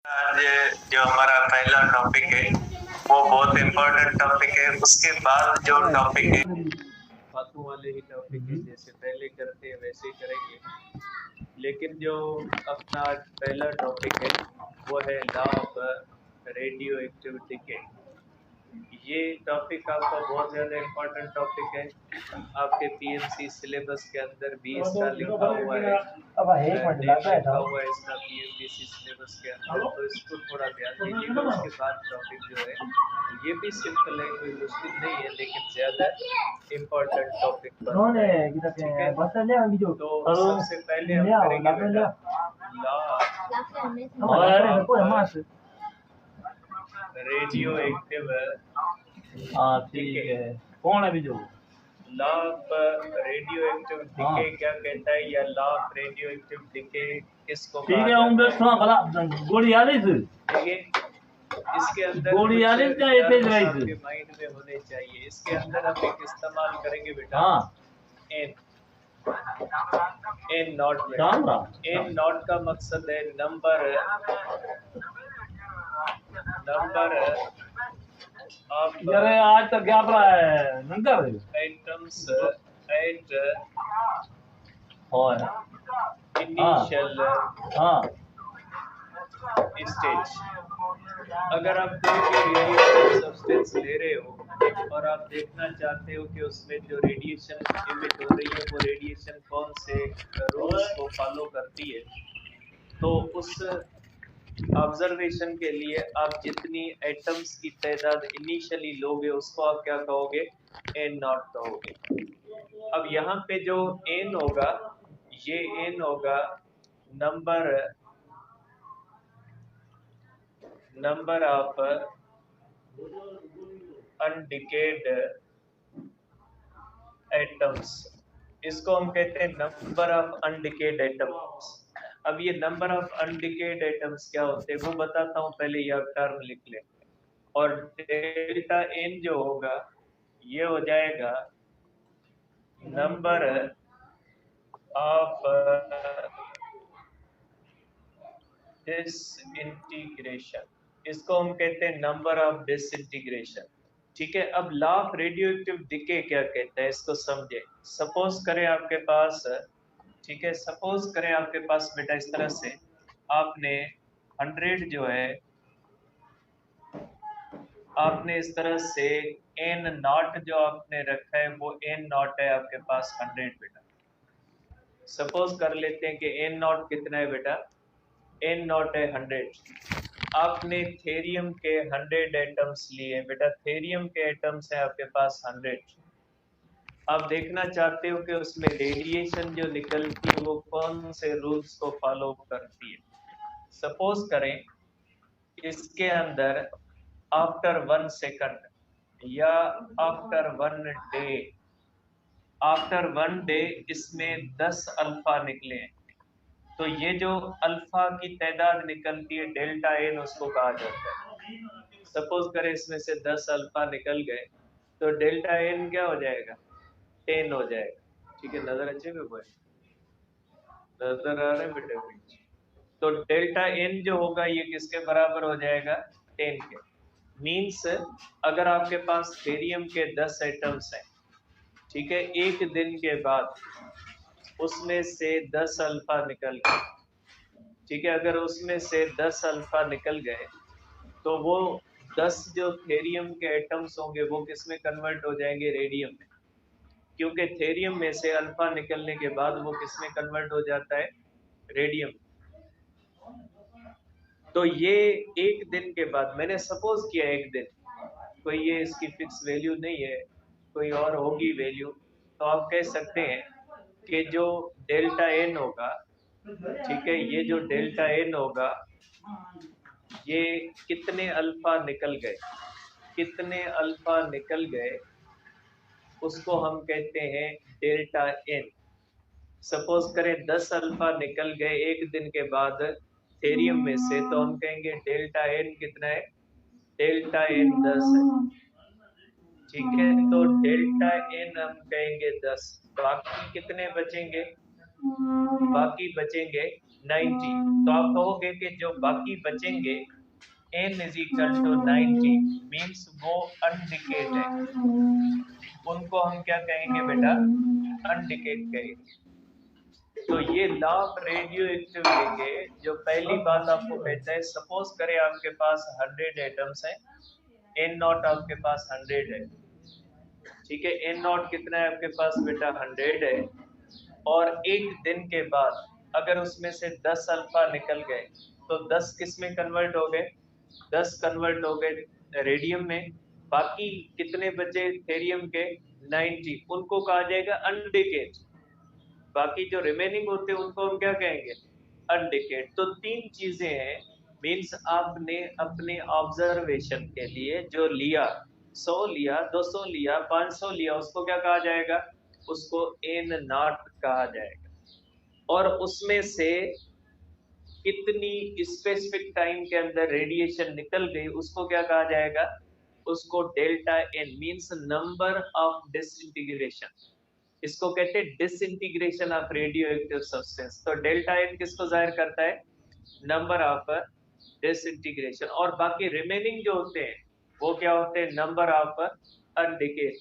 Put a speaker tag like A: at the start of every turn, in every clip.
A: आज जो हमारा पहला टॉपिक है वो बहुत इम्पोर्टेंट टॉपिक है। उसके बाद जो टॉपिक है बातों वाले ही टॉपिक है, जैसे पहले करते हैं वैसे ही करेंगे। लेकिन जो अपना पहला टॉपिक है वो है लॉ ऑफ रेडियो एक्टिविटी। ये टॉपिक आपका बहुत ज़्यादा इम्पोर्टेंट टॉपिक है। आपके पीएमसी सिलेबस के अंदर भी इसका लिखा हुआ है, लिखा हुआ है इसका पीएमसी सिलेबस के अंदर, तो इसको थोड़ा ध्यान दीजिएगा। उसके बाद टॉपिक जो है ये भी सिंपल है, कोई मुश्किल नहीं है, लेकिन ज़्यादा इम्पोर्टेंट टॉपिक बनता है। ठीक है, तो सबसे पहले हम करेंगे बेटा लॉ रेडियो एक्टिव।
B: हाँ ठीक है। कौन है Biju?
A: Law of radio active decay क्या कहता है, या law of radio active decay किसको
B: ठीक
A: कहा
B: है। हम
A: जाता
B: देखो भला गोली आ रही थी।
A: देखिए इसके अंदर
B: गोली आ रही थी, तेज रही थी।
A: आपके माइंड में होने चाहिए। इसके अंदर हम एक इस्तेमाल करेंगे बेटा,
B: हाँ
A: N N naught. N naught का मकसद है नंबर ऑफ
B: यारे आज तक क्या पड़ा है नंबर
A: आइटम्स एट
B: और
A: इनिशियल
B: हाँ
A: स्टेज। अगर आप कोई भी रेडिएशन सब्सटेंस ले रहे हो और आप देखना चाहते हो कि उसमें जो रेडिएशन इमिट हो रही है वो रेडिएशन कौन से रूल्स को फॉलो करती है, तो उस ऑब्जर्वेशन के लिए आप जितनी एटम्स की तादाद इनिशियली लोगे उसको आप क्या कहोगे, एन नॉट कहोगे। अब यहाँ पे जो एन होगा, ये एन होगा नंबर ऑफ अनडिकेड एटम्स। इसको हम कहते हैं नंबर ऑफ अनडिकेड एटम्स। अब ये नंबर ऑफ अनडिकेड एटम्स क्या होते हैं वो बताता हूँ, पहले ये टर्म लिख ले। और डेल्टा एन जो होगा ये हो जाएगा नंबर ऑफ डिसइंटीग्रेशन। इसको हम कहते हैं नंबर ऑफ डिसइंटीग्रेशन। ठीक है, अब law of radio active decay क्या कहता है इसको समझे। सपोज करें आपके पास, ठीक है, सपोज करें आपके पास बेटा इस तरह से आपने 100 जो है, आपने इस तरह से एन नॉट जो आपने रखा है वो एन नॉट है आपके पास 100 बेटा। सपोज कर लेते हैं कि एन नॉट कितना है बेटा, एन नॉट है 100। आपने थेरियम के 100 एटम्स लिए बेटा, थेरियम के एटम्स है आपके पास 100। आप देखना चाहते हो कि उसमें रेडिएशन जो निकलती है वो कौन से रूल्स को फॉलो करती है। सपोज करें इसके अंदर आफ्टर 1 सेकंड या आफ्टर 1 डे इसमें 10 अल्फा निकले हैं, तो ये जो अल्फा की तादाद निकलती है डेल्टा एन, उसको कहा जाता है। सपोज करें इसमें से 10 अल्फा निकल गए तो डेल्टा एन क्या हो जाएगा, 10 हो जाएगा। ठीक है, नजर अच्छे में कोई नजर आ रहे बेटे बीच। तो डेल्टा एन जो होगा ये किसके बराबर हो जाएगा, 10 के। मीन्स अगर आपके पास थेरियम के 10 एटम्स हैं, ठीक है, एक दिन के बाद उसमें से 10 अल्फा निकल गए, ठीक है, अगर उसमें से 10 अल्फा निकल गए तो वो 10 जो थेरियम के एटम्स होंगे वो किस में कन्वर्ट हो जाएंगे, रेडियम में। क्योंकि थेरियम में से अल्फा निकलने के बाद वो किस में कन्वर्ट हो जाता है, रेडियम। तो ये एक दिन के बाद मैंने सपोज किया एक दिन, कोई ये इसकी फिक्स वैल्यू नहीं है, कोई और होगी वैल्यू। तो आप कह सकते हैं कि जो डेल्टा एन होगा, ठीक है, ये जो डेल्टा एन होगा ये कितने अल्फा निकल गए, कितने अल्फा निकल गए उसको हम कहते हैं डेल्टा एन। सपोज करें 10 अल्फा निकल गए एक दिन के बाद थेरियम में से, तो हम कहेंगे डेल्टा एन कितना है, डेल्टा एन 10 है। ठीक है, तो डेल्टा एन हम कहेंगे 10। बाकी कितने बचेंगे, बाकी बचेंगे 90। तो आप कहोगे कि जो बाकी बचेंगे n is equal to 90 means वो अनडिकेट है, उनको हम क्या कहेंगे बेटा, अनडिकेट कहेंगे। तो ये लॉ ऑफ रेडियो एक्टिविटी के जो पहली बात आपको कहता है, सपोज करें आपके पास 100 एटम्स हैं, n नॉट आपके पास 100 है, ठीक है, n नॉट कितना है आपके पास बेटा 100 है, और एक दिन के बाद अगर उसमें से 10 अल्फा निकल गए तो 10 किस में कन्वर्ट हो गए, 10 कन्वर्ट हो गए रेडियम में, बाकी कितने बचे थेरियम के 90, उनको कहा जाएगा अनडिकेट। बाकी जो रिमेनिंग होते हैं उनको हम क्या कहेंगे, अनडिकेट। तो तीन चीजें हैं, मीन्स आपने अपने ऑब्जर्वेशन के लिए जो लिया, 100 लिया, 200 लिया, 500 लिया, उसको क्या कहा जाएगा, उसको n नॉट कहा जाएगा। और उसमें से कितनी स्पेसिफिक टाइम के अंदर रेडिएशन निकल गई उसको क्या कहा जाएगा, उसको delta n means number of disintegration, इसको कहते हैं disintegration of radio active substance. तो डेल्टा एन किसको जाहिर करता है, नंबर ऑफ डिसइंटीग्रेशन। और बाकी रिमेनिंग जो होते हैं वो क्या होते हैं, नंबर ऑफ अनडिकेट।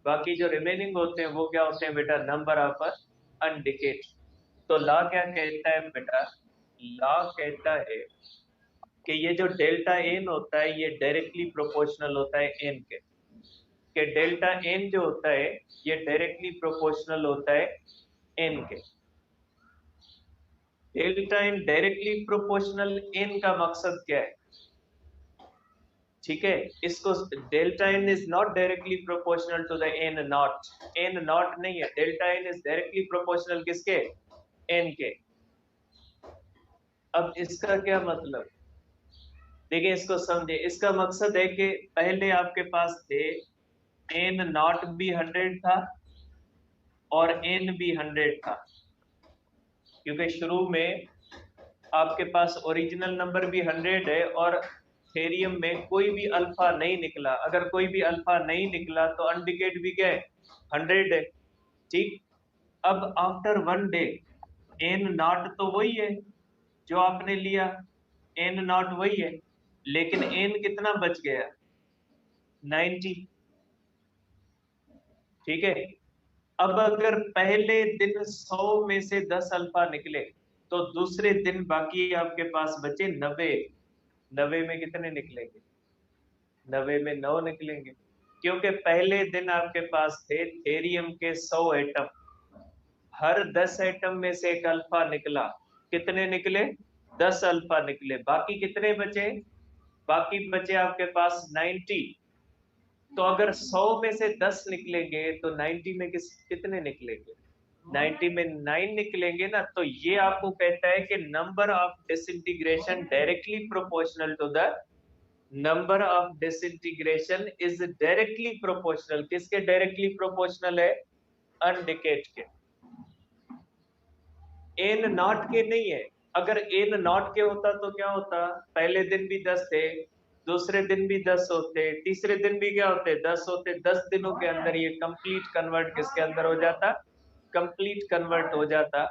A: बाकी जो रिमेनिंग होते हैं वो क्या होते हैं बेटा, नंबर ऑफ अनडिकेट। तो लॉ क्या कहता है बेटा, लॉ कहता है कि ये जो डेल्टा एन होता है ये डायरेक्टली प्रोपोर्शनल होता है एन के, कि डेल्टा एन जो होता है ये डायरेक्टली प्रोपोर्शनल होता है एन के। Delta N directly proportional N का मकसद क्या है, ठीक है, इसको delta N is not directly proportional to the N naught, N naught नहीं है, delta N is directly proportional किसके, एन के। अब इसका क्या मतलब, देखिए इसको समझे, इसका मकसद है कि पहले आपके पास थे एन नॉट भी 100 था और एन भी 100 था, क्योंकि शुरू में आपके पास ओरिजिनल नंबर भी 100 है और थेरियम में कोई भी अल्फा नहीं निकला। अगर कोई भी अल्फा नहीं निकला तो अनडिकेट भी क्या है, 100 है, ठीक। अब आफ्टर 1 डे एन नॉट तो वही है जो आपने लिया, एन नॉट वही है, लेकिन एन कितना बच गया, 90, ठीक है। अब अगर पहले दिन 100 में से 10 अल्फा निकले तो दूसरे दिन बाकी आपके पास बचे 90, 90 में कितने निकलेंगे, 90 में 9 निकलेंगे, क्योंकि पहले दिन आपके पास थे थेरियम के 100 एटम, हर 10 एटम में से एक अल्फा निकला, कितने निकले, 10 अल्फा निकले, बाकी कितने बचे, बाकी बचे आपके पास 90। तो अगर 100 में से 10 निकलेंगे तो 90 में कितने निकलेंगे, 90 में 9 निकलेंगे ना। तो ये आपको कहता है कि number of disintegration directly proportional to the number of disintegration is directly proportional, किसके डायरेक्टली प्रोपोर्शनल है, अनडिकेट के, एन नॉट के नहीं है। अगर एन नॉट के होता तो क्या होता, पहले दिन भी 10 थे, दूसरे दिन भी 10 होते, तीसरे दिन भी क्या होते, 10 होते, 10 दिनों के अंदर ये कंप्लीट कन्वर्ट किसके अंदर हो जाता, कंप्लीट कन्वर्ट हो जाता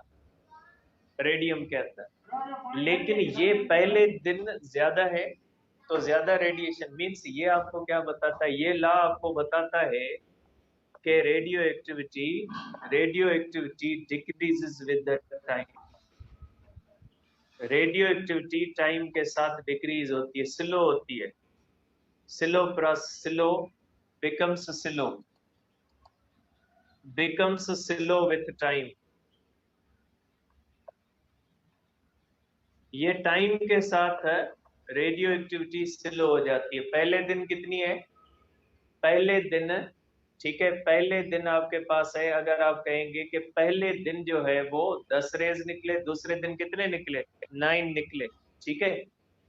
A: रेडियम के अंदर। लेकिन ये पहले दिन ज्यादा है तो ज्यादा रेडिएशन, मींस ये आपको क्या बताता है, ये लॉ आपको बताता है कि radio activity decreases with the time, radio activity time के साथ डिक्रीज होती है, स्लो होती है, slow becomes slow with time। ये टाइम के साथ रेडियो एक्टिविटी स्लो हो जाती है। पहले दिन कितनी है, पहले दिन, ठीक है, पहले दिन आपके पास है, अगर आप कहेंगे कि पहले दिन जो है वो 10 रेज निकले, दूसरे दिन कितने निकले, 9 निकले, ठीक है।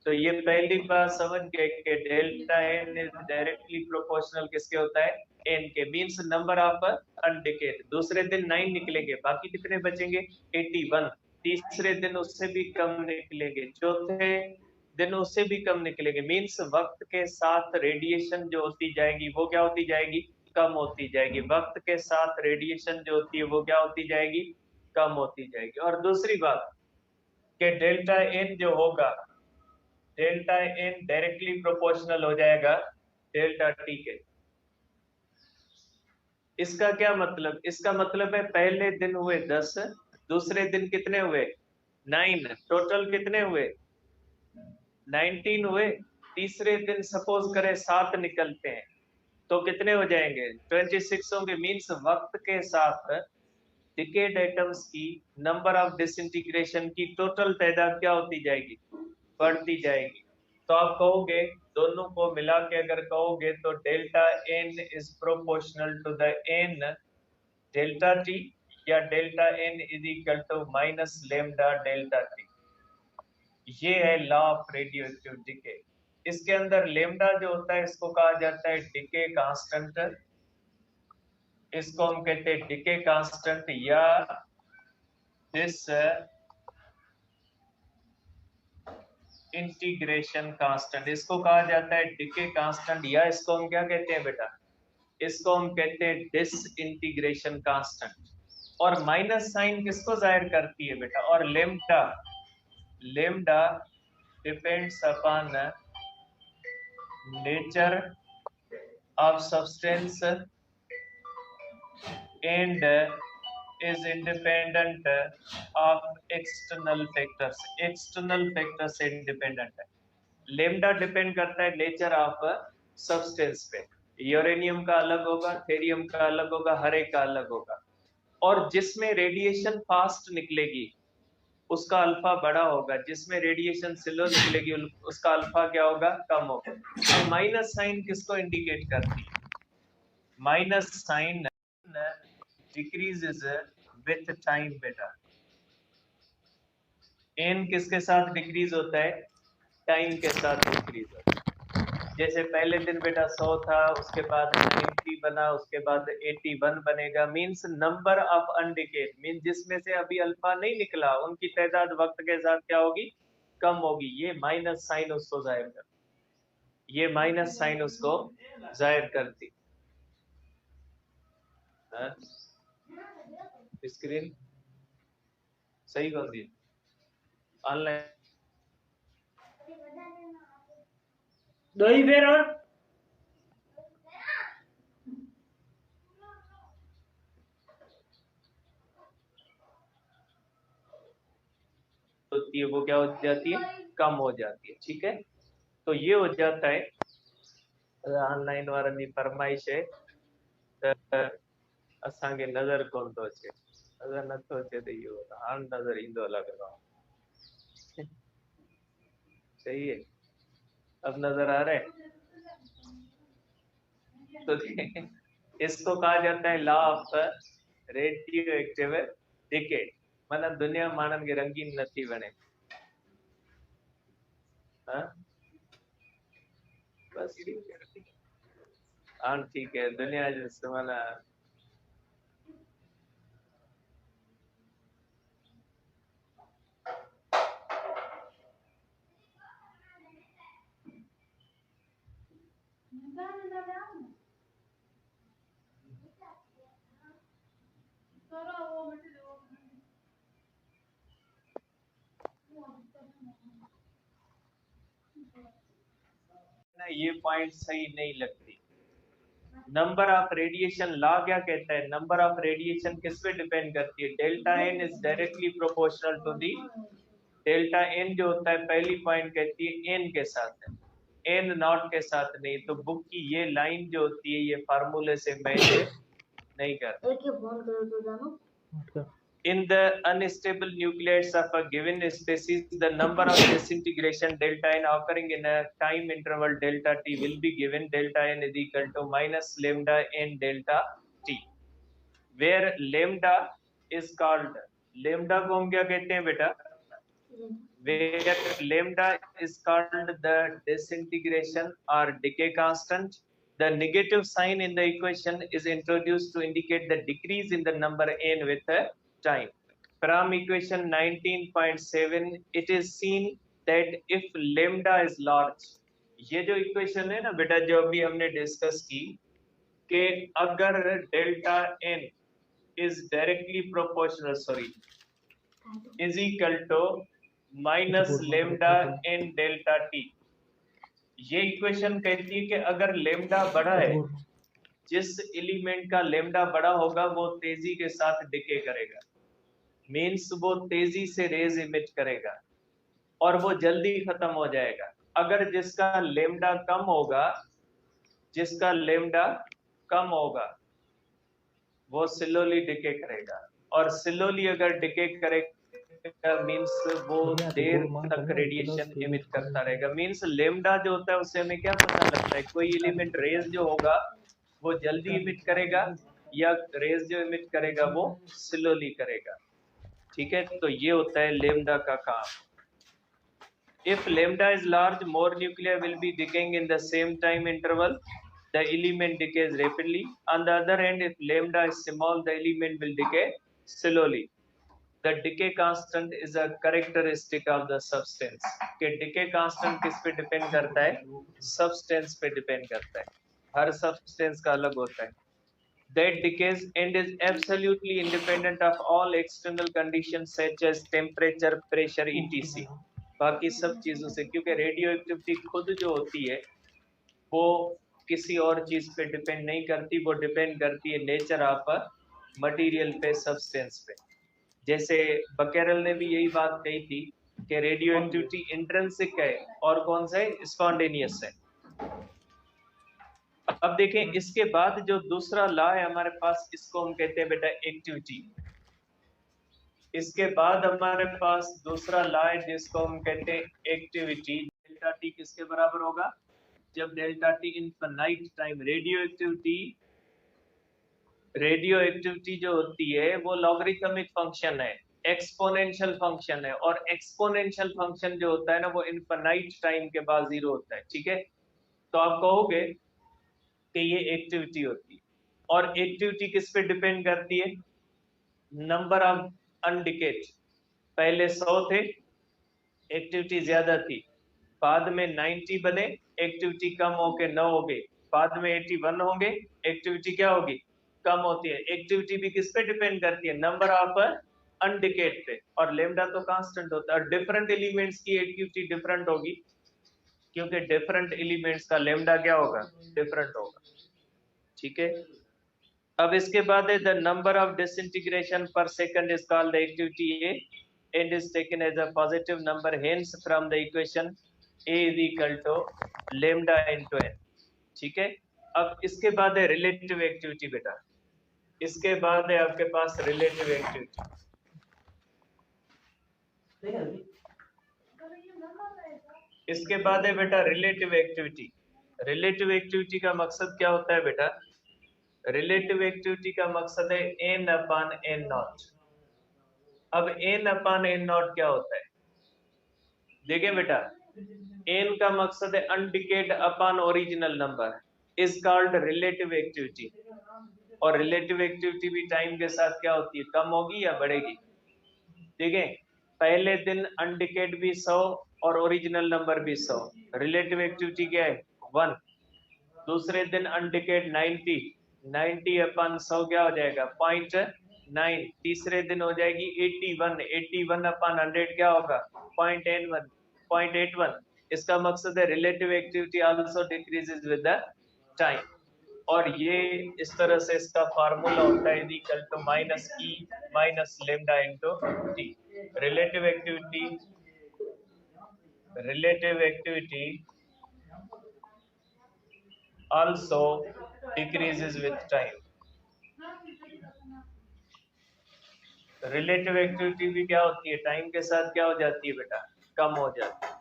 A: तो ये पहली बात समझ गए कि delta N is directly proportional किसके होता है, एन के, मींस नंबर ऑफ अनडिकेट। दूसरे दिन 9 निकलेंगे, बाकी कितने बचेंगे, 81। तीसरे दिन उससे भी कम निकलेंगे, चौथे दिन उससे भी कम निकलेंगे, मींस वक्त के साथ रेडिएशन जो होती जाएगी वो क्या होती जाएगी, कम होती जाएगी। वक्त के साथ रेडिएशन जो होती है वो क्या होती जाएगी, कम होती जाएगी। और दूसरी बात कि डेल्टा एन जो होगा, डेल्टा एन डायरेक्टली प्रोपोर्शनल हो जाएगा डेल्टा टी के। इसका क्या मतलब? इसका मतलब है पहले दिन हुए 10, दूसरे दिन कितने हुए 9, टोटल कितने हुए 19 हुए। तीसरे दिन सपोज करें 7 निकलते हैं तो कितने हो जाएंगे 26 होंगे। मीन्स वक्त के साथ डिकेड एटम्स की नंबर ऑफ डिसइंटीग्रेशन की टोटल तादाद क्या होती जाएगी, बढ़ती जाएगी। तो आप कहोगे, दोनों को मिला के अगर कहोगे तो delta N is proportional to the N delta T, या delta N is equal to minus lambda delta T. ये है लॉ ऑफ रेडियोएक्टिव डिके। इसके अंदर लेमडा जो होता है इसको कहा जाता है डिके कांस्टेंट, इसको हम कहते हैं डिके कांस्टेंट या दिस इंटीग्रेशन कांस्टेंट, इसको कहा जाता है डिके कांस्टेंट, या इसको हम क्या कहते हैं बेटा, इसको हम कहते हैं डिसइंटीग्रेशन कांस्टेंट। और माइनस साइन किसको जाहिर करती है बेटा, और lambda, lambda depends upon nature of substance and is independent of external factors। external factors से independent है। लेमडा डिपेंड करता है नेचर ऑफ सब्सटेंस पे। यूरेनियम का अलग होगा, थेरियम का अलग होगा, हर एक का अलग होगा। और जिसमें रेडिएशन फास्ट निकलेगी उसका अल्फा बड़ा होगा, जिसमें रेडिएशन स्लो निकलेगी उसका अल्फा क्या होगा, कम होगा। तो माइनस साइन किसको इंडिकेट करती है? Minus sign decreases with time बेटा। एन किसके साथ डिक्रीज होता है, टाइम के साथ डिक्रीज होता है। जैसे पहले दिन बेटा 100 था, उसके बाद 90 बना, उसके बाद 81 बनेगा। मींस नंबर ऑफ अनडिकेड, मींस जिसमें से अभी अल्फा नहीं निकला उनकी तादाद वक्त के साथ क्या होगी, कम होगी। ये माइनस साइन उसको जाहिर कर, ये माइनस साइन उसको जाहिर करती। स्क्रीन सही कौन दी ऑनलाइन
B: दो ही फिर और
A: होती है वो क्या हो जाती है, कम हो जाती है। ठीक है, तो ये हो जाता है ऑनलाइन वारनि फरमाइश है त असांखे नज़र कोन थो अचे, नज़र नथो अचे त इहो हाणे नज़र ईंदो लॻंदो आहे। सही है, अब नजर आ रहा है। तो इसको कहा जाता है law of radio active decay. मतलब दुनिया मानन के रंगीन नथी बने। बस ठीक है, हाँ ठीक है, दुनिया जैसे माना ना, ये पॉइंट सही नहीं लगती। नंबर ऑफ रेडिएशन लॉ क्या कहता है, नंबर ऑफ रेडिएशन किस पे डिपेंड करती है, delta N is directly proportional to the delta N जो होता है, पहली पॉइंट कहती है एन के साथ है, एन नॉट के साथ नहीं। तो बुक की ये लाइन जो होती है ये फार्मूले से मैच नहीं करती। In the unstable nucleides of a given species, the number of disintegration delta n occurring in a time interval delta t will be given delta n is equal to minus lambda n delta t, where lambda is called, lambda को हम क्या कहते हैं बेटा, where lambda is called the disintegration or decay constant. The negative sign in the equation is introduced to indicate the decrease in the number n with time. From equation 19.7 it is seen that if lambda is large, ये जो equation है ना बेटा जो अभी हमने discuss की, कि अगर delta N is directly proportional, is equal to minus lambda n delta t। ये इक्वेशन कहती है कि अगर लेमडा बड़ा है, जिस एलिमेंट का लेमडा बड़ा होगा वो तेजी के साथ डिके करेगा, मीन्स वो तेजी से रेज इमिट करेगा और वो जल्दी खत्म हो जाएगा। अगर जिसका लेमडा कम होगा वो स्लोली डिके करेगा, और स्लोली अगर डिके करेगा मीन्स वो देर तक रेडिएशन इमिट करता रहेगा। मीन्स लेमडा जो होता है उससे हमें क्या पता लगता है, कोई एलिमेंट रेज जो होगा वो जल्दी इमिट करेगा या रेज जो इमिट करेगा वो स्लोली करेगा। ठीक है, तो ये होता है लेमडा का काम। If lambda is large, more nuclei will be decaying in the same time interval. The element decays rapidly. On the other hand, if lambda is small, the element will decay slowly. The decay constant is a characteristic of the substance. कि decay constant किस पे depend करता है? Substance पे depend करता है। हर substance का अलग होता है। That decays and is absolutely independent of all external conditions such as temperature, pressure, etc. बाकी सब चीजों से, क्योंकि रेडियो एक्टिविटी खुद जो होती है वो किसी और चीज पे डिपेंड नहीं करती, वो डिपेंड करती है नेचर ऑफ मटेरियल पे, सब्सटेंस पे। जैसे बकेरल ने भी यही बात कही थी कि रेडियो एक्टिविटी इंट्रिंसिक है और कौन सा है, स्पॉन्टेनियस है। अब देखें, इसके बाद जो दूसरा लॉ है हमारे पास, इसको हम कहते हैं बेटा एक्टिविटी। इसके बाद हमारे पास दूसरा लॉ है जिसको हम कहते हैं एक्टिविटी। डेल्टा टी किसके बराबर होगा, जब delta T infinite time. Radio activity जो होती है वो लॉगरिथमिक फंक्शन है, एक्सपोनेंशियल फंक्शन है, और एक्सपोनेंशियल फंक्शन जो होता है ना वो इनफिनाइट टाइम के बाद 0 होता है। ठीक है, तो आप कहोगे कि ये एक्टिविटी होती है, और एक्टिविटी किस पे डिपेंड करती है, नंबर ऑफ अनडिकेट। पहले 100 थे, एक्टिविटी ज्यादा थी, बाद में 90 बने, एक्टिविटी कम होके 9 हो गई, बाद में 81 होंगे, एक्टिविटी क्या होगी, कम होती है। एक्टिविटी भी किस पे डिपेंड करती है, नंबर ऑफ अनडिकेट पे, और लेमडा तो कांस्टेंट होता है। और डिफरेंट एलिमेंट्स की एक्टिविटी डिफरेंट होगी, क्योंकि डिफरेंट एलिमेंट्स का लेमडा क्या होगा, डिफरेंट होगा। ठीक है, अब इसके बाद है द नंबर ऑफ डिसइंटीग्रेशन पर second is called the activity A and is taken as a positive number, hence from the equation a is equal to lambda into n। ठीक है, अब इसके बाद है रिलेटिव एक्टिविटी बेटा, इसके बाद है आपके पास रिलेटिव एक्टिविटी। इसके बाद है बेटा रिलेटिव एक्टिविटी। रिलेटिव एक्टिविटी का मकसद क्या होता है बेटा, रिलेटिव एक्टिविटी का मकसद है n अपॉन n नॉट। अब n अपॉन n नॉट क्या होता है, देखिए बेटा, n का मकसद है undecayed upon original number, is called relative activity. और रिलेटिव एक्टिविटी भी टाइम के साथ क्या होती है, कम होगी या बढ़ेगी। देखिए, पहले दिन अनडिकेड भी 100 और ओरिजिनल नंबर भी 100, रिलेटिव एक्टिविटी क्या है 1। दूसरे दिन अनडिकेड 90 अपॉन 100 क्या हो जाएगा 0.9। तीसरे दिन हो जाएगी 81 अपॉन 100 क्या होगा 0.81। इसका मकसद है relative activity also decreases with the time. और ये इस तरह से इसका फार्मूला होता है equal to minus E minus lambda into T. Relative activity also decreases with time। Relative activity भी क्या होती है, टाइम के साथ क्या हो जाती है बेटा, कम हो जाती है।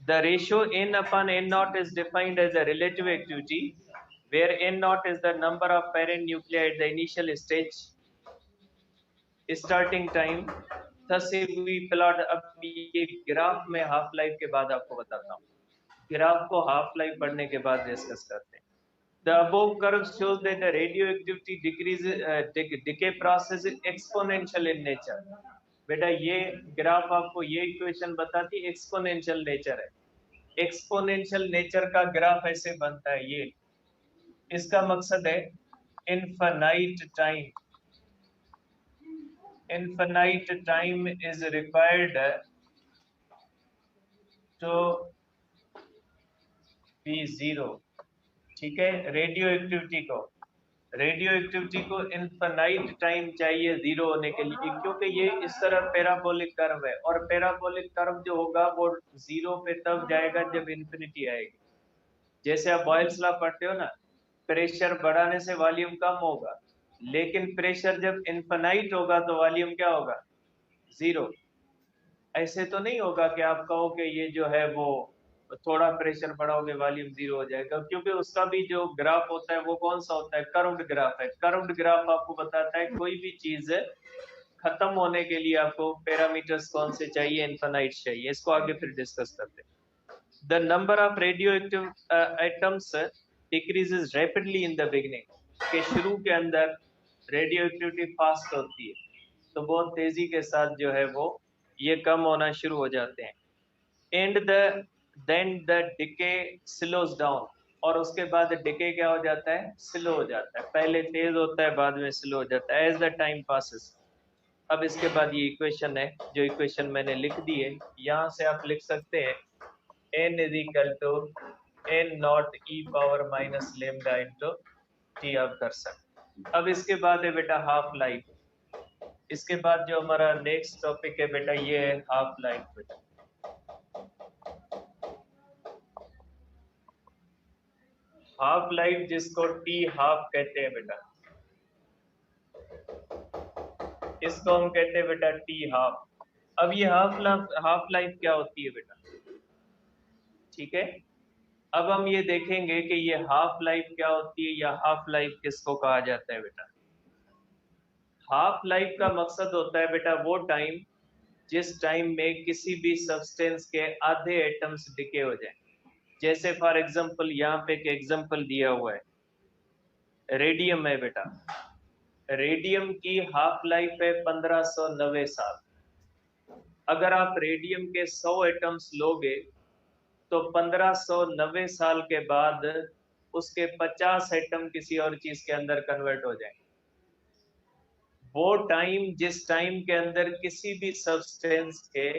A: The ratio n upon n naught is defined as a relative activity, where n naught is the number of parent nuclei at the initial stage, starting time। Thus if we plot, अब ये graph में half life के बाद आपको बताता हूँ, graph को half life पढ़ने के बाद डिस्कस करते हैं। The above curve shows that the radioactivity decay process is exponential in nature। बेटा ये ग्राफ आपको ये इक्वेशन बताती है एक्सपोनेंशियल नेचर है। एक्सपोनेंशियल नेचर का ग्राफ ऐसे बनता है, ये इसका मकसद है infinite time is required to be zero। ठीक है, रेडियो एक्टिविटी को इनफाइनाइट टाइम चाहिए जीरो होने के लिए, क्योंकि ये इस तरह पैराबोलिक कर्व है, और पैराबोलिक कर्व जो होगा वो जीरो पे तब जाएगा जब इन्फिनिटी आएगी। जैसे आप बॉयल्स लॉ पढ़ते हो ना, प्रेशर बढ़ाने से वॉल्यूम कम होगा, लेकिन प्रेशर जब इनफाइनाइट होगा तो वॉल्यूम क्या होगा, जीरो। ऐसे तो नहीं होगा कि आप कहो कि ये जो है वो थोड़ा प्रेशर बढ़ाओगे वॉल्यूम जीरो हो जाएगा, क्योंकि उसका भी जो ग्राफ होता है वो कौन सा होता है, कर्व्ड ग्राफ है। कर्व्ड ग्राफ आपको बताता है कोई भी चीज खत्म होने के लिए आपको पैरामीटर्स कौन से चाहिए, इनफाइनाइट चाहिए। इसको आगे फिर डिस्कस करते हैं। The number of radio active atoms decreases rapidly in the beginning, के शुरू के अंदर रेडियो एक्टिविटी फास्ट होती है, तो बहुत तेजी के साथ जो है वो ये कम होना शुरू हो जाते हैं। And then the decay slows down, और उसके बाद डिके क्या हो जाता है, स्लो हो जाता है। पहले तेज होता है, बाद में स्लो हो जाता है एज द टाइम पासेस। अब इसके बाद ये इक्वेशन है, जो इक्वेशन मैंने लिख दी है, यहाँ से आप लिख सकते हैं n is equal to n naught e power minus lambda into T, आप कर सकते। अब इसके बाद है बेटा हाफ लाइफ। इसके बाद जो हमारा नेक्स्ट टॉपिक है बेटा ये है हाफ लाइफ। बेटा हाफ लाइफ जिसको टी हाफ कहते हैं बेटा, इसको हम कहते हैं बेटा टी हाफ। अब ये हाफ लाइफ क्या होती है बेटा, ठीक है। अब हम ये देखेंगे कि ये हाफ लाइफ क्या होती है, या हाफ लाइफ किसको कहा जाता है बेटा। हाफ लाइफ का मकसद होता है बेटा वो टाइम जिस टाइम में किसी भी सब्सटेंस के आधे एटम्स डिके हो जाए। जैसे फॉर एग्जांपल यहाँ पे एक एग्जांपल दिया हुआ है, रेडियम है बेटा। रेडियम की हाफ लाइफ है 1590 साल। अगर आप रेडियम के 100 एटम्स लोगे तो 1590 साल के बाद उसके 50 एटम किसी और चीज के अंदर कन्वर्ट हो जाएंगे। वो टाइम जिस टाइम के अंदर किसी भी सब्सटेंस के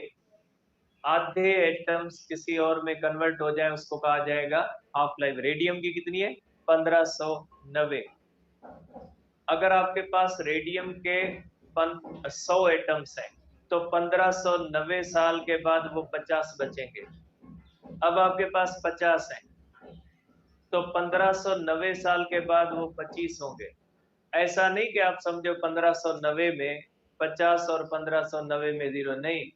A: आधे एटम्स किसी और में कन्वर्ट हो जाए उसको कहा जाएगा हाफ लाइफ। रेडियम की कितनी है, 1590। अगर आपके पास रेडियम के 100 एटम्स हैं तो 1590 साल के बाद वो 50 बचेंगे। अब आपके पास 50 हैं तो 1590 साल के बाद वो 25 होंगे। ऐसा नहीं कि आप समझो 1590 में 50 और 1590 में 0, नहीं,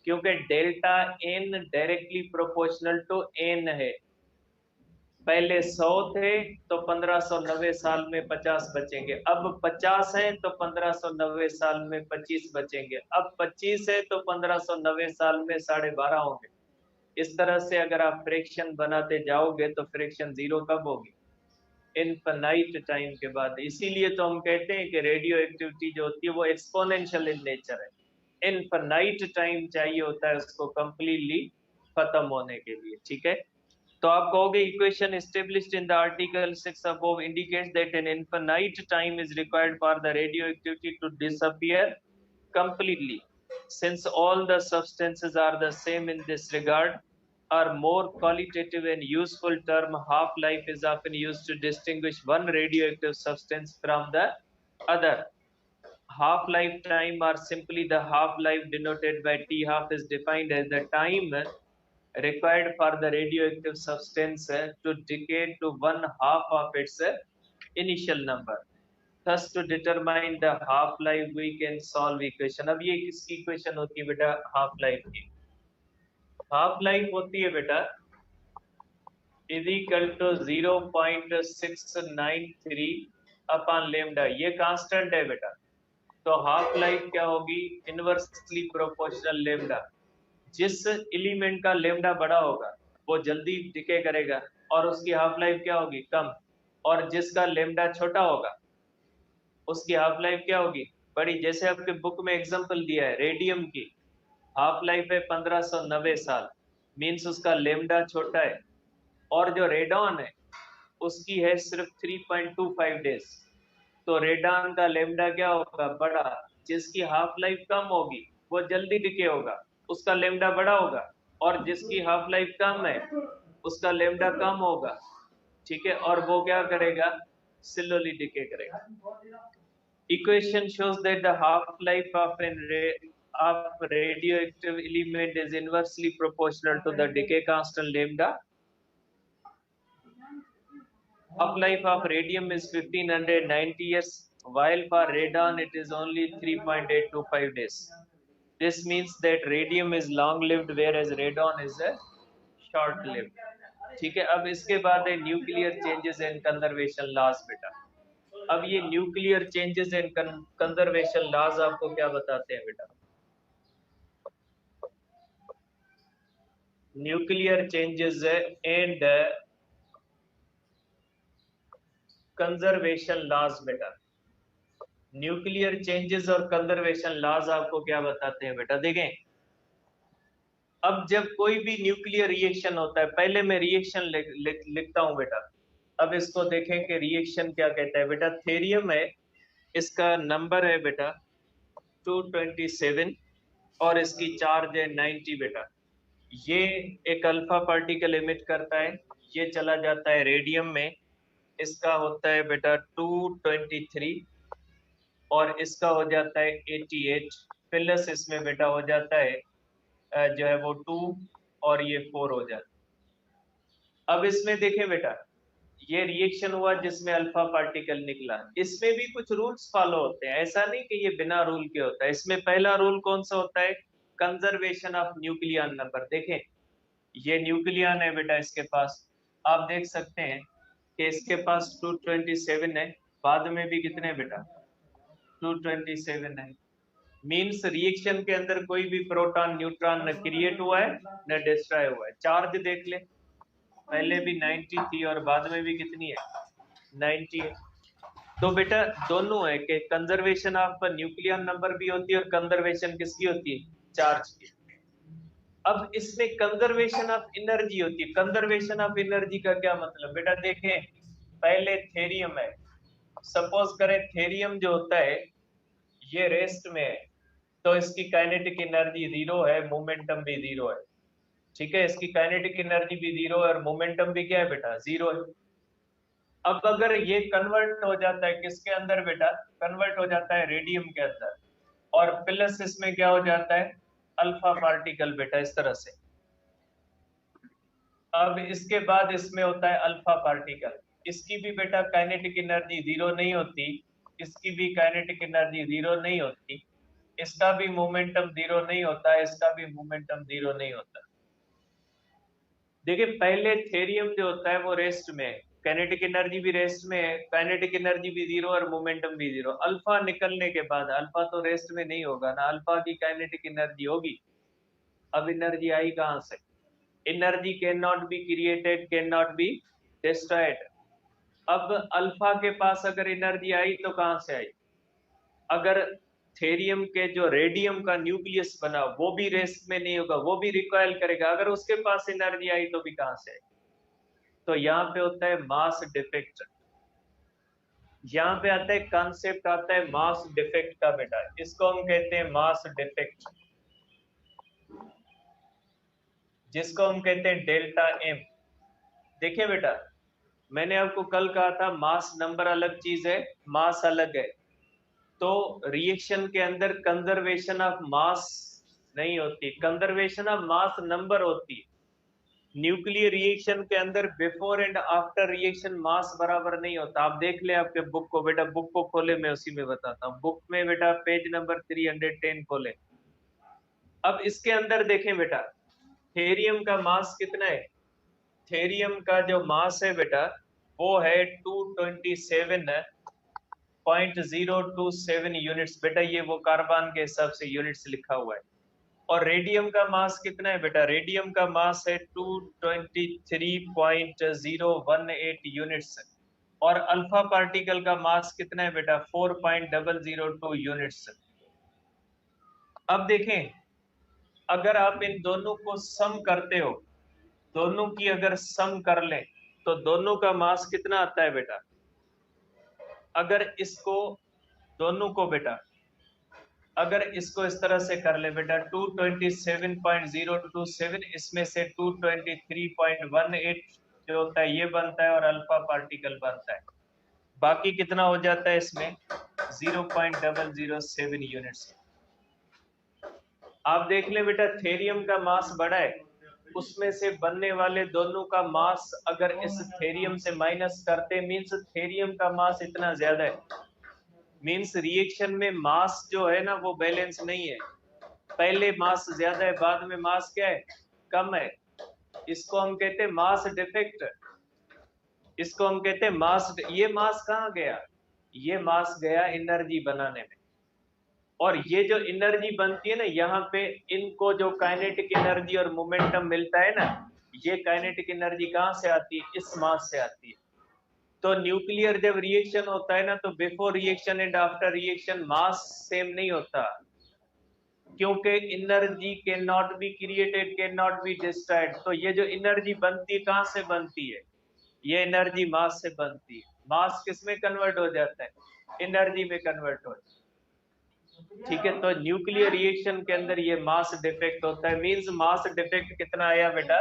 A: क्योंकि delta N directly proportional to N है। पहले 100 थे तो 1590 साल में 50 बचेंगे, अब 50 है तो 1590 साल में 25 बचेंगे, अब 25 है तो 1590 साल में 12.5 होंगे। इस तरह से अगर आप फ्रैक्शन बनाते जाओगे तो फ्रैक्शन जीरो कब होगी, इनफाइनाइट टाइम के बाद। इसीलिए तो हम कहते हैं कि रेडियो एक्टिविटी जो होती है वो एक्सपोनेंशियल इन नेचर है। इनफाइनाइट टाइम चाहिए होता है उसको कंप्लीटली खत्म होने के लिए, ठीक है। तो आप कहोगे equation established in the article 6 above indicates that an infinite time is required for the radioactivity to disappear completely. Since all the substances are the same in this regard, a more qualitative and useful term half-life is often used to distinguish one radioactive substance from the other. Half-life time, or simply the half-life denoted by T half, is defined as the time required for the radioactive substance to decay to one half of its initial number. Thus, to determine the half life we can solve equation। अब ये किसकी equation होती है बेटा, half life की। Half life होती है बेटा is equal to 0.693 upon lambda, ये कांस्टेंट है बेटा। तो हाफ लाइफ क्या होगी, इनवर्सली प्रोपोर्शनल लेमडा। जिस एलिमेंट का लेमडा बड़ा होगा वो जल्दी डिके करेगा और उसकी हाफ लाइफ क्या होगी, कम। और जिसका लेमडा छोटा होगा उसकी हाफ लाइफ क्या होगी, बड़ी। जैसे आपके बुक में एग्जांपल दिया है, रेडियम की हाफ लाइफ है 1590 साल, मींस उसका लेमडा छोटा है। और जो रेडॉन है उसकी है सिर्फ 3.25 डेज। तो रेडॉन का लेमडा क्या होगा, बड़ा। जिसकी हाफ लाइफ कम होगी वो जल्दी डिके होगा, उसका लेमडा बड़ा होगा, और जिसकी हाफ लाइफ कम है उसका लेमडा कम होगा, ठीक है, और वो क्या करेगा, स्लोली डिके करेगा। Equation shows that the half-life of radioactive element is inversely proportional to the decay constant lambda. Half-life of radium is 1590 years, while for radon it is only 3.825 days. This means that radium is long-lived, whereas radon is a short-lived. ठीक है, अब इसके बाद है nuclear changes and conservation laws बेटा। अब ये nuclear changes and conservation laws आपको क्या बताते हैं बेटा? Nuclear changes and conservation laws बेटा। न्यूक्लियर चेंजेस और कंजर्वेशन लॉज आपको क्या बताते हैं बेटा? देखें, अब जब कोई भी न्यूक्लियर रिएक्शन होता है, पहले मैं रिएक्शन लिखता हूं बेटा। अब इसको देखें कि रिएक्शन क्या कहता है बेटा। थेरियम है, इसका नंबर है बेटा 227 और इसकी चार्ज है 90 बेटा। ये एक अल्फा पार्टिकल इमिट करता है, ये चला जाता है रेडियम में, इसका होता है बेटा 223 और इसका हो जाता है 88 प्लस इसमें बेटा हो जाता है जो है वो 2 और ये 4 हो जाता है। अब इसमें देखें बेटा, ये रिएक्शन हुआ जिसमें अल्फा पार्टिकल निकला, इसमें भी कुछ रूल्स फॉलो होते हैं, ऐसा नहीं कि ये बिना रूल के होता है। इसमें पहला रूल कौन सा होता है? Conservation of nucleon number. देखें, ये न्यूक्लियन है बेटा, इसके पास आप देख सकते हैं कि इसके पास 227 है, बाद में भी कितने बेटा 227 है। मीन्स रिएक्शन के अंदर कोई भी प्रोटॉन न्यूट्रॉन न क्रिएट हुआ है न डिस्ट्रॉय हुआ है। चार्ज देख ले, पहले भी 90 थी और बाद में भी कितनी है 90 है। तो बेटा दोनों है कि कंजर्वेशन ऑफ न्यूक्लियर नंबर भी होती है और कंजर्वेशन किसकी होती है? चार्ज की। अब इसमें कंजर्वेशन ऑफ एनर्जी होती है। कंजर्वेशन ऑफ एनर्जी का क्या मतलब बेटा? देखें, पहले थेरियम है, सपोज करें थेरियम जो होता है ये रेस्ट में है, तो इसकी काइनेटिक एनर्जी 0 है, मोमेंटम भी 0 है, ठीक है, इसकी काइनेटिक एनर्जी भी 0 है और मोमेंटम भी क्या है बेटा 0 है। अब अगर ये कन्वर्ट हो जाता है किसके अंदर बेटा? कन्वर्ट हो जाता है रेडियम के अंदर, और प्लस इसमें क्या हो जाता है? अल्फा पार्टिकल बेटा, इस तरह से। अब इसके बाद इसमें होता है अल्फा पार्टिकल, इसकी भी बेटा काइनेटिक एनर्जी 0 नहीं होती, इसकी भी काइनेटिक एनर्जी 0 नहीं होती, इसका भी मोमेंटम 0 नहीं होता, इसका भी मोमेंटम 0 नहीं होता। देखिए, पहले थेरियम जो होता है वो रेस्ट में है, काइनेटिक एनर्जी भी रेस्ट में है, काइनेटिक एनर्जी भी 0 और मोमेंटम भी 0। अल्फा निकलने के बाद, अल्फा तो रेस्ट में नहीं होगा ना, अल्फा की काइनेटिक एनर्जी होगी। अब एनर्जी आई कहां से? Energy can not be created, can not be destroyed. अब अल्फा के पास अगर एनर्जी आई तो कहां से आई? अगर थेरियम के जो रेडियम का न्यूक्लियस बना वो भी रेस्ट में नहीं होगा, वो भी रिकॉइल करेगा, अगर उसके पास एनर्जी आई तो भी कहां से आई? तो यहाँ पे होता है मास डिफेक्ट, यहाँ पे आता है कॉन्सेप्ट आता है मास डिफेक्ट का बेटा, इसको हम कहते हैं मास डिफेक्ट, जिसको हम कहते हैं डेल्टा एम। देखिए बेटा, मैंने आपको कल कहा था मास नंबर अलग चीज है, मास अलग है। तो रिएक्शन के अंदर कंजर्वेशन ऑफ मास नहीं होती, कंजर्वेशन ऑफ मास नंबर होती है। न्यूक्लियर रिएक्शन के अंदर बिफोर एंड आफ्टर रिएक्शन मास बराबर नहीं होता। आप देख ले आपके बुक को बेटा, बुक को खोले, मैं उसी में बताता हूँ। बुक में बेटा पेज नंबर 310 खोले। अब इसके अंदर देखें बेटा, थेरियम का मास कितना है? थेरियम का जो मास है बेटा वो है 227.027 यूनिट्स बेटा, ये वो कार्बन के हिसाब से यूनिट्स लिखा हुआ है। और रेडियम का मास कितना है बेटा? रेडियम का मास है 223.018 यूनिट्स, और अल्फा पार्टिकल का मास कितना है बेटा? 4.002 यूनिट्स। अब देखें, अगर आप इन दोनों को सम करते हो, दोनों की अगर सम कर लें तो दोनों का मास कितना आता है बेटा? अगर इसको दोनों को बेटा अगर इसको इस तरह से कर ले बेटा 227.027 इसमें से 223.18 जो होता है ये बनता है और अल्फा पार्टिकल बनता है, बाकी कितना हो जाता है इसमें 0.007 यूनिट्स। आप देख ले बेटा थेरियम का मास बड़ा है, उसमें से बनने वाले दोनों का मास अगर इस थेरियम से माइनस करते मीन्स थेरियम का मास इतना ज्यादा है, मीन्स रिएक्शन में मास जो है ना वो बैलेंस नहीं है, पहले मास ज्यादा है बाद में मास क्या है कम है, इसको हम कहते हैं मास डिफेक्ट, इसको हम कहते हैं मास। ये मास कहाँ गया, ये मास गया एनर्जी बनाने में, और ये जो एनर्जी बनती है ना यहाँ पे इनको जो काइनेटिक एनर्जी और मोमेंटम मिलता है ना, ये काइनेटिक एनर्जी कहाँ से आती है, इस मास से आती है। तो न्यूक्लियर जब रिएक्शन होता है ना तो before reaction and after reaction mass same नहीं होता, क्योंकि energy can not be created can not be destroyed. तो ये जो एनर्जी बनती है कहाँ से बनती है, ये एनर्जी मास से बनती है। मास किस में कन्वर्ट हो जाता है, एनर्जी में कन्वर्ट हो जाता है, ठीक है। तो न्यूक्लियर रिएक्शन के अंदर ये मास डिफेक्ट होता है, मींस मास डिफेक्ट कितना आया बेटा,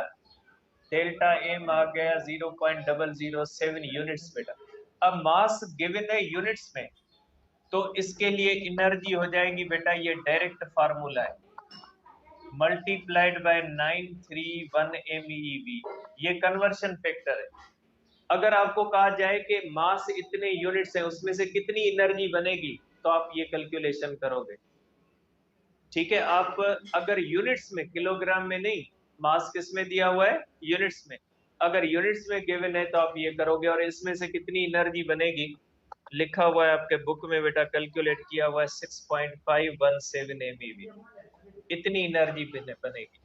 A: डेल्टा एम आ गया 0.007 यूनिट्स बेटा। अब मास गिवन है यूनिट्स में, तो इसके लिए एनर्जी हो जाएगी बेटा, ये डायरेक्ट फार्मूला है, मल्टीप्लाइड बाय 931 MeV, ये कन्वर्शन फैक्टर है। अगर आपको कहा जाए कि मास इतने यूनिट्स हैं उसमें से कितनी एनर्जी बनेगी तो आप ये कैलकुलेशन करोगे, ठीक है। आप अगर यूनिट्स में, किलोग्राम में नहीं, मास किस में दिया हुआ है, यूनिट्स में, अगर यूनिट्स में गिवन है तो आप ये करोगे, और इसमें से कितनी एनर्जी बनेगी लिखा हुआ है आपके बुक में बेटा, कैलकुलेट किया हुआ है 6.517 MeV, इतनी एनर्जी बनेगी।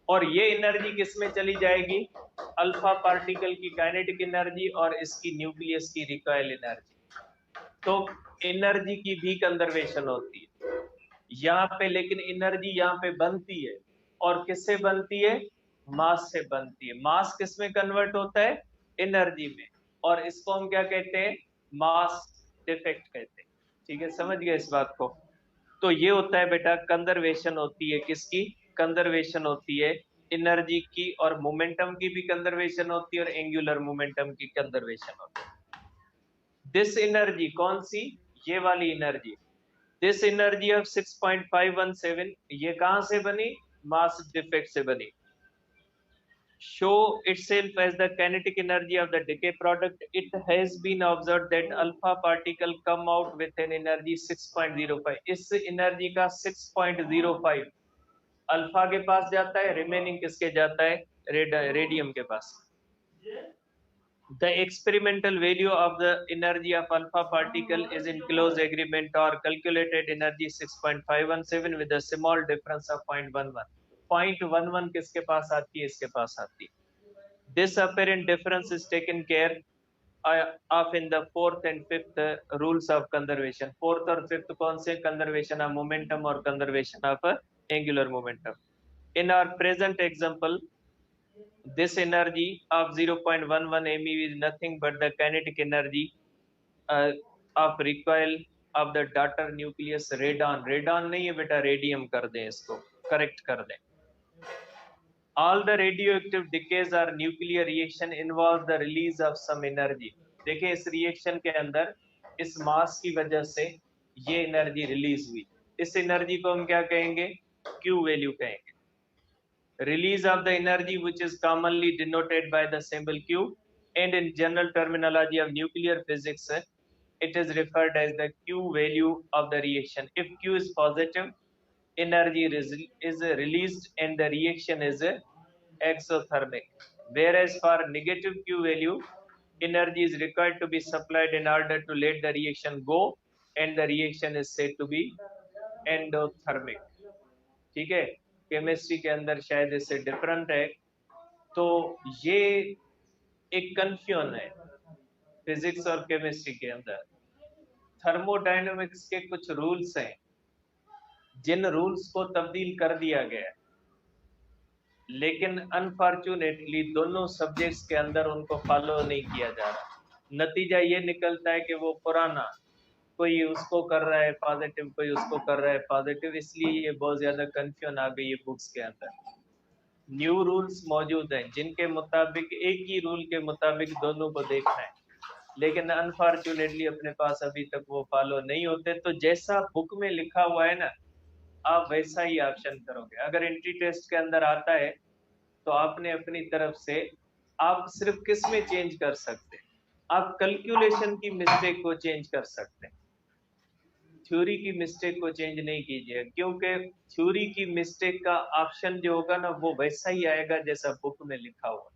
A: और ये एनर्जी किस में चली जाएगी, अल्फा पार्टिकल की काइनेटिक एनर्जी और इसकी न्यूक्लियस की रिकॉइल एनर्जी। तो एनर्जी की भी कंजर्वेशन होती है यहाँ पे, लेकिन एनर्जी यहाँ पे बनती है, और किससे बनती है, मास से बनती है। मास किस में कन्वर्ट होता है, एनर्जी में, और इसको हम क्या कहते हैं, मास डिफेक्ट कहते हैं, ठीक है। समझ गए इस बात को। तो ये होता है बेटा कंजर्वेशन होती है किसकी, कंजर्वेशन होती है एनर्जी की, और मोमेंटम की भी कंजर्वेशन होती है, और एंगुलर मोमेंटम की कंजर्वेशन होती है। दिस एनर्जी कौन सी, ये वाली एनर्जी, दिस एनर्जी ऑफ 6.517 ये कहां से बनी, मास डिफेक्ट से बनी। show itself as the kinetic energy of the decay product. It has been observed that alpha particle come out with an energy 6.05, इस एनर्जी का 6.05 अल्फा के पास जाता है, रिमेनिंग किसके जाता है, रेडियम के पास। The experimental value of the energy of alpha particle is in close agreement or calculated energy 6.517 with a small difference of 0.11. 0.11 किसके पास आती है, इसके पास आती है। This apparent difference is taken care of in the fourth and fifth rules of conservation. Fourth और fifth कौन से, conservation of momentum और conservation of angular momentum. In our present example, this energy of 0.11 MeV is nothing but the kinetic energy of recoil of the daughter nucleus radon. Radon नहीं है बेटा, radium कर दें, इसको correct कर दें। All the radioactive decays or nuclear reaction involve the release of some energy. देखिए इस रिएक्शन के अंदर इस मास की वजह से ये एनर्जी रिलीज हुई, इस एनर्जी को हम क्या कहेंगे, Q वैल्यू कहेंगे। Release of the energy which is commonly denoted by the symbol Q, and in general terminology of nuclear physics it is referred as the Q value of the reaction. If Q is positive, energy is released and the reaction is exothermic, whereas for negative Q value, energy is required to be supplied in order to let the reaction go, and the reaction is said to be endothermic, ठीक है। Chemistry के अंदर शायद इससे different है, तो ये एक कंफ्यूजन है फिजिक्स और केमिस्ट्री के अंदर। थर्मोडायनेमिक्स के कुछ रूल्स हैं जिन रूल्स को तब्दील कर दिया गया, लेकिन अनफॉर्चुनेटली दोनों सब्जेक्ट्स के अंदर उनको फॉलो नहीं किया जा रहा। नतीजा ये निकलता है कि वो पुराना, कोई उसको कर रहा है पॉजिटिव, कोई उसको कर रहा है पॉजिटिव, इसलिए ये बहुत ज्यादा कंफ्यूजन आ गई है बुक्स के अंदर। न्यू रूल्स मौजूद हैं जिनके मुताबिक एक ही रूल के मुताबिक दोनों को देखना है, लेकिन अनफॉर्चुनेटली अपने पास अभी तक वो फॉलो नहीं होते। तो जैसा बुक में लिखा हुआ है ना, आप वैसा ही ऑप्शन करोगे। अगर एंट्री टेस्ट के अंदर आता है तो आपने अपनी तरफ से, आप सिर्फ किस में चेंज कर सकते हैं, आप कैलकुलेशन की मिस्टेक को चेंज कर सकते हैं, थ्योरी की मिस्टेक को चेंज नहीं कीजिए, क्योंकि थ्योरी की मिस्टेक का ऑप्शन जो होगा ना वो वैसा ही आएगा जैसा बुक में लिखा हुआ।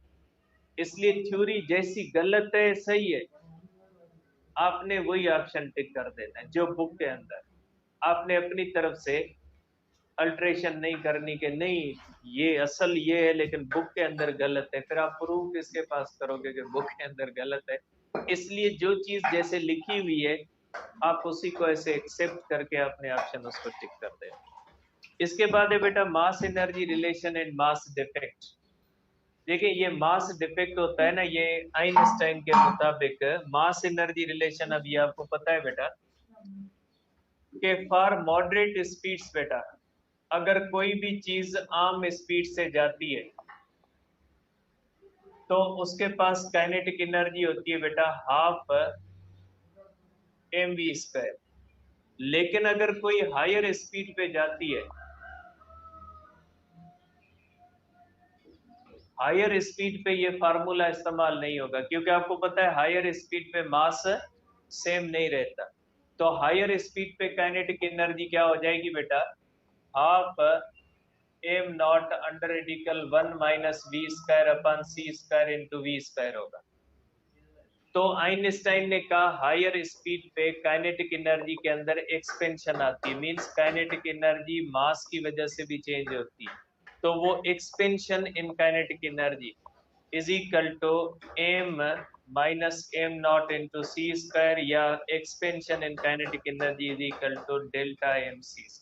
A: इसलिए थ्योरी जैसी गलत है सही है, आपने वही ऑप्शन टिक कर देना है जो बुक के अंदर। आपने अपनी तरफ से अल्ट्रेशन नहीं करनी कि नहीं ये असल ये है लेकिन बुक के अंदर गलत है, फिर आप प्रूफ किसके पास करोगे कि बुक के अंदर गलत है। इसलिए जो चीज जैसे लिखी हुई है आप उसी को ऐसे एक्सेप्ट करके अपने ऑप्शन उसको टिक कर दें। इसके बाद है बेटा मास energy relation and mass defect. देखिए ये मास डिफेक्ट होता है ना, ये आइंस्टाइन के मुताबिक मास एनर्जी रिलेशन, अब ये आपको पता है बेटा कि फॉर मॉडरेट स्पीड्स बेटा, अगर कोई भी चीज आम स्पीड से जाती है तो उसके पास काइनेटिक एनर्जी होती है बेटा हाफ mv²। लेकिन अगर कोई हायर स्पीड पे जाती है, हायर स्पीड पे ये फार्मूला इस्तेमाल नहीं होगा, क्योंकि आपको पता है हायर स्पीड पे मास सेम नहीं रहता। तो हायर स्पीड पे काइनेटिक एनर्जी क्या हो जाएगी बेटा, half m0 under radical 1 minus v² अपन c² इंटू v² होगा। तो आइंस्टाइन ने कहा हायर स्पीड पे काइनेटिक एनर्जी के अंदर एक्सपेंशन आती है, मींस काइनेटिक एनर्जी मास की वजह से भी चेंज होती है। तो वो expansion in kinetic energy is equal to m minus m0 into c², या expansion in kinetic energy is equal to delta mc।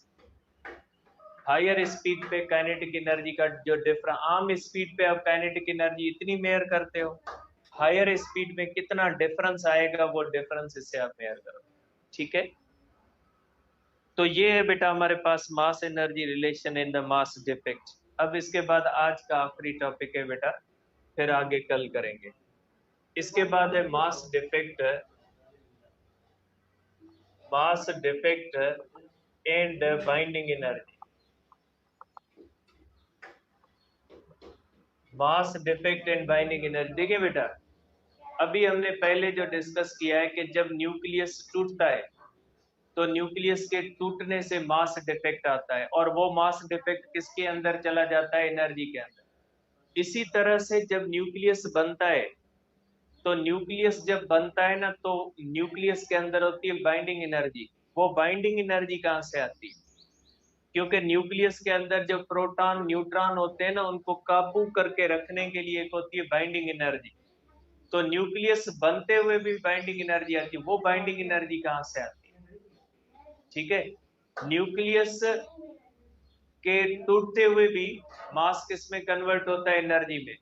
A: Higher speed पे काइनेटिक एनर्जी का जो डिफरेंस, आम स्पीड पे आप काइनेटिक एनर्जी इतनी मेयर करते हो, हायर स्पीड में कितना डिफरेंस आएगा वो डिफरेंस इससे आप मेयर करो। ठीक है, तो ये है बेटा हमारे पास mass energy relation in the mass defect. अब इसके बाद आज का आखिरी टॉपिक है बेटा, फिर आगे कल करेंगे। इसके बाद है mass defect, mass defect and binding energy. Mass defect and binding energy, देखिए बेटा अभी हमने पहले जो डिस्कस किया है कि जब न्यूक्लियस टूटता है तो न्यूक्लियस के टूटने से मास डिफेक्ट आता है, और वो मास डिफेक्ट किसके अंदर चला जाता है, एनर्जी के अंदर। इसी तरह से जब न्यूक्लियस बनता है, तो न्यूक्लियस जब बनता है ना तो न्यूक्लियस के अंदर होती है बाइंडिंग एनर्जी। वो बाइंडिंग एनर्जी कहाँ से आती है, क्योंकि न्यूक्लियस के अंदर जो प्रोटॉन न्यूट्रॉन होते हैं ना उनको काबू करके रखने के लिए एक होती है बाइंडिंग एनर्जी। तो न्यूक्लियस बनते हुए भी बाइंडिंग एनर्जी आती है, वो बाइंडिंग एनर्जी कहाँ से आती है। ठीक है, न्यूक्लियस के टूटते हुए भी मास किस में कन्वर्ट होता है, एनर्जी में,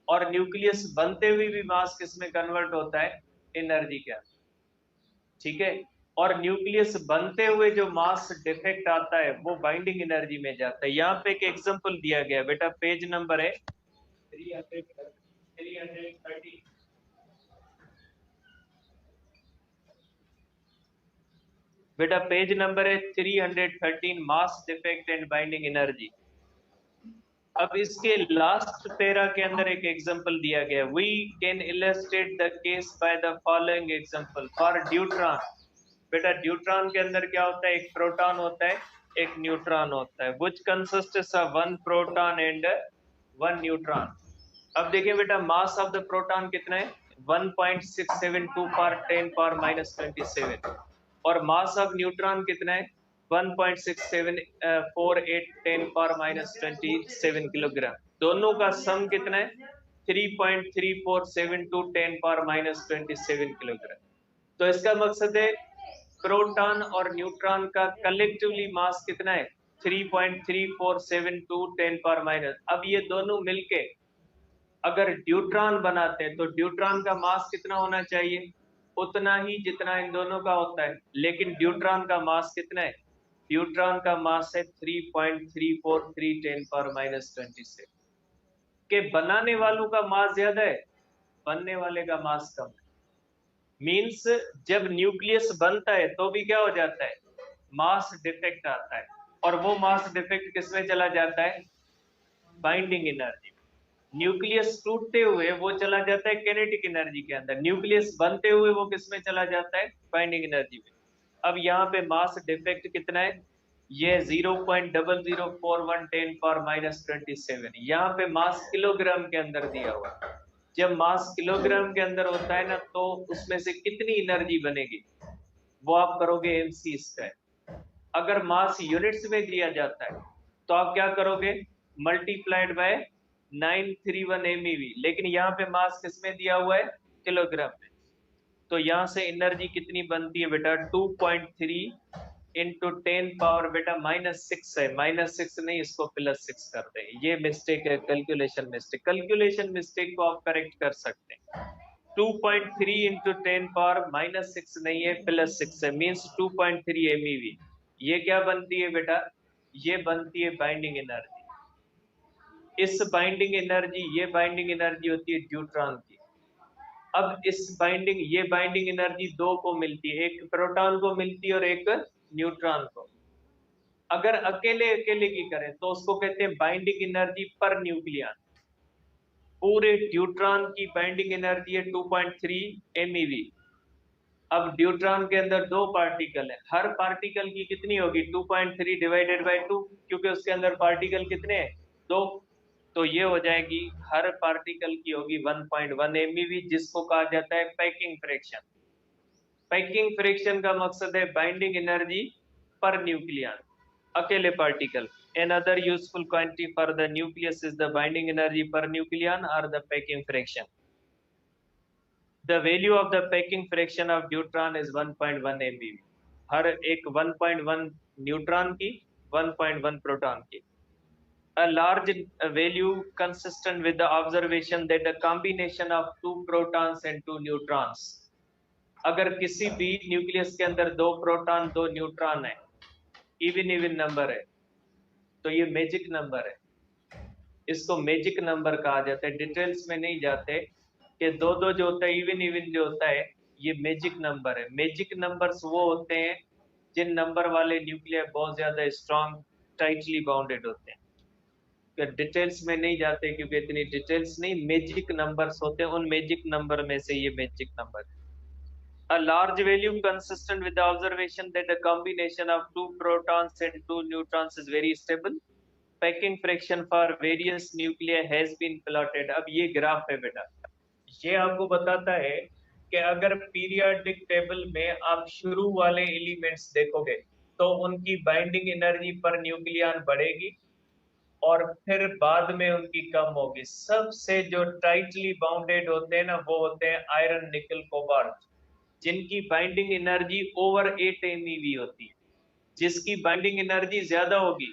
A: और न्यूक्लियस बनते हुए भी मास किस में कन्वर्ट होता है, एनर्जी के अंदर। ठीक है, और न्यूक्लियस बनते हुए जो मास डिफेक्ट आता है वो बाइंडिंग एनर्जी में जाता है। यहाँ पे एक एग्जांपल दिया गया बेटा, पेज नंबर है 330। बेटा पेज नंबर है 313, mass defect and binding energy. अब इसके लास्ट पैरा के अंदर एक एग्जांपल दिया गया, we can illustrate the case by the following example for deuteron. बेटा ड्यूट्रॉन के अंदर क्या होता है, एक प्रोटॉन होता है, एक न्यूट्रॉन होता है, which consists of 1 proton and 1 neutron. अब देखिए बेटा मास ऑफ द प्रोटॉन कितना है, 1.672 पर 10 पावर माइनस 27, और मास ऑफ न्यूट्रॉन कितना है, 1.6748 10 पावर माइनस 27 किलोग्राम। दोनों का सम कितना है, 3.3472 10 पावर माइनस 27 किलोग्राम। तो इसका मकसद है प्रोटॉन और न्यूट्रॉन का कलेक्टिवली मास कितना है, 3.3472 10 पावर माइनस। अब ये दोनों मिलके अगर ड्यूट्रॉन बनाते हैं तो ड्यूट्रॉन का मास कितना होना चाहिए, उतना ही जितना इन दोनों का होता है, लेकिन ड्यूट्रॉन का मास कितना है, ड्यूट्रॉन का मास है 3.343 10⁻26 के बनाने वालों का मास ज्यादा है, बनने वाले का मास कम है। मीन्स जब न्यूक्लियस बनता है तो भी क्या हो जाता है, मास डिफेक्ट आता है, और वो मास डिफेक्ट किसमें चला जाता है, बाइंडिंग एनर्जी। न्यूक्लियस टूटते हुए वो चला जाता है कैनेटिक एनर्जी के अंदर, न्यूक्लियस बनते हुए वो किसमें चला जाता है, बाइंडिंग एनर्जी में। अब यहाँ पे मास डिफेक्ट कितना है, ये 0.0041 10⁻27, यहाँ पे मास किलोग्राम के अंदर दिया हुआ है। जब मास किलोग्राम के अंदर होता है ना, तो उसमें से कितनी एनर्जी बनेगी वो आप करोगे mc स्क्वायर। अगर मास यूनिट्स में दिया जाता है तो आप क्या करोगे, मल्टीप्लाइड बाय 931 MeV, लेकिन यहाँ पे मास किसमें दिया हुआ है, किलोग्राम में। तो यहाँ से एनर्जी कितनी बनती है बेटा, 2.3 इंटू 10 पावर बेटा -6 है, -6 नहीं, इसको +6 कर दे, ये मिस्टेक है, कैलकुलेशन मिस्टेक। कैलकुलेशन मिस्टेक को आप करेक्ट कर सकते हैं। 2.3 इंटू 10 पावर -6 नहीं है, +6 है, मीन्स 2.3 MeV। ये क्या बनती है बेटा, ये बनती है बाइंडिंग एनर्जी। इस बाइंडिंग एनर्जी, ये बाइंडिंग एनर्जी होती है ड्यूट्रॉन की। अब इस बाइंडिंग, ये बाइंडिंग एनर्जी दो को मिलती है, एक प्रोटॉन को मिलती है और एक न्यूट्रॉन को। अगर अकेले अकेले की करें तो उसको कहते हैं बाइंडिंग एनर्जी पर न्यूक्लियन। पूरे ड्यूट्रॉन की बाइंडिंग एनर्जी है 2.3 MeV। अब ड्यूट्रॉन के अंदर दो पार्टिकल है, हर पार्टिकल की कितनी होगी, 2.3 डिवाइडेड बाय 2, क्योंकि उसके अंदर पार्टिकल कितने हैं, दो। तो ये हो जाएगी, हर पार्टिकल की होगी 1.1 MeV, जिसको कहा जाता है पैकिंग फ्रैक्शन। पैकिंग फ्रैक्शन का मकसद है बाइंडिंग एनर्जी पर न्यूक्लियन, अकेले particle. Another useful quantity for the nucleus is the binding energy per nucleon or the packing fraction. The value of the packing fraction of neutron is 1.1 MeV. हर एक 1.1 neutron की, 1.1 proton की। A large value consistent with the observation that the combination of 2 protons and 2 neutrons. अगर किसी भी nucleus के अंदर 2 proton 2 neutron है, even number है, तो ये मैजिक नंबर है, इसको मैजिक नंबर कहा जाता है। डिटेल्स में नहीं जाते कि दो दो जो होता है, इवन जो होता है, ये मैजिक नंबर है। मैजिक नंबर्स वो होते हैं जिन नंबर वाले न्यूक्लियर बहुत ज्यादा स्ट्रॉन्ग टाइटली बाउंडेड होते हैं। डिटेल्स में नहीं जाते क्योंकि इतनी डिटेल्स नहीं, मैजिक नंबर्स होते हैं, उन मैजिक नंबर में से ये मैजिक नंबर है। A large value consistent with the observation that the combination of 2 protons and 2 neutrons is very stable. Packing fraction for various nuclei has been plotted. अब ये graph है बेटा, ये आपको बताता है कि अगर पीरियोडिक टेबल में आप शुरू वाले एलिमेंट्स देखोगे तो उनकी बाइंडिंग एनर्जी पर न्यूक्लियन बढ़ेगी और फिर बाद में उनकी कम होगी। सबसे जो टाइटली बाउंडेड होते हैं ना, वो होते हैं आयरन, निकल, कोबाल्ट, जिनकी बाइंडिंग एनर्जी ओवर 8 MeV होती है। जिसकी बाइंडिंग एनर्जी ज्यादा होगी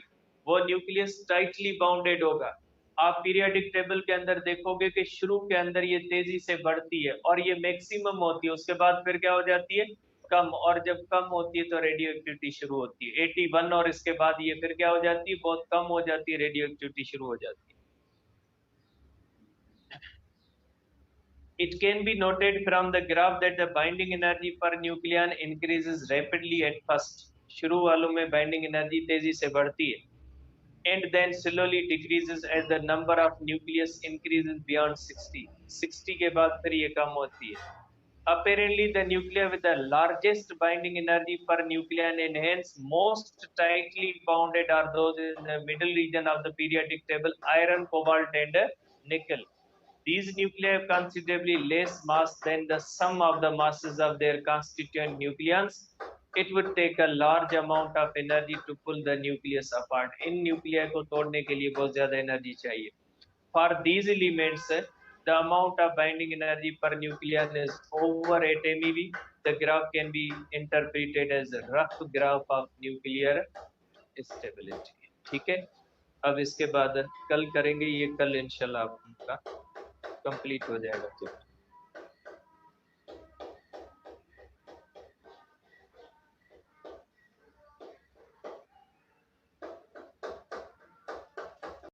A: वो न्यूक्लियस टाइटली बाउंडेड होगा। आप पीरियोडिक टेबल के अंदर देखोगे कि शुरू के अंदर ये तेजी से बढ़ती है और ये मैक्सिमम होती है, उसके बाद फिर क्या हो जाती है, कम, और जब कम होती है तो रेडियो एक्टिविटी शुरू होती है 81, और इसके बाद ये फिर क्या हो जाती है, बहुत कम हो जाती है, रेडियो एक्टिविटी शुरू हो जाती है। It can be noted from the graph that the binding energy per nucleon increases rapidly at first. शुरू वालों में बाइंडिंग एनर्जी तेजी से बढ़ती है, and then slowly decreases as the number of nucleus increases beyond 60. 60 के बाद फिर ये कम होती है। Apparently, the nuclei with the largest binding energy per nucleon and hence most tightly bounded are those in the middle region of the periodic table: iron, cobalt, and nickel. These nuclei have considerably less mass than the sum of the masses of their constituent nucleons. It would take a large amount of energy to pull the nucleus apart. In nuclei को तोड़ने के लिए बहुत ज्यादा energy चाहिए। For these elements, the amount of binding energy per nucleon is over 8 MeV. The graph can be interpreted as a rough graph of nuclear stability. ठीक है, अब इसके बाद कल करेंगे, ये कल इंशाल्लाह आपका कंप्लीट हो जाएगा चैप्टर।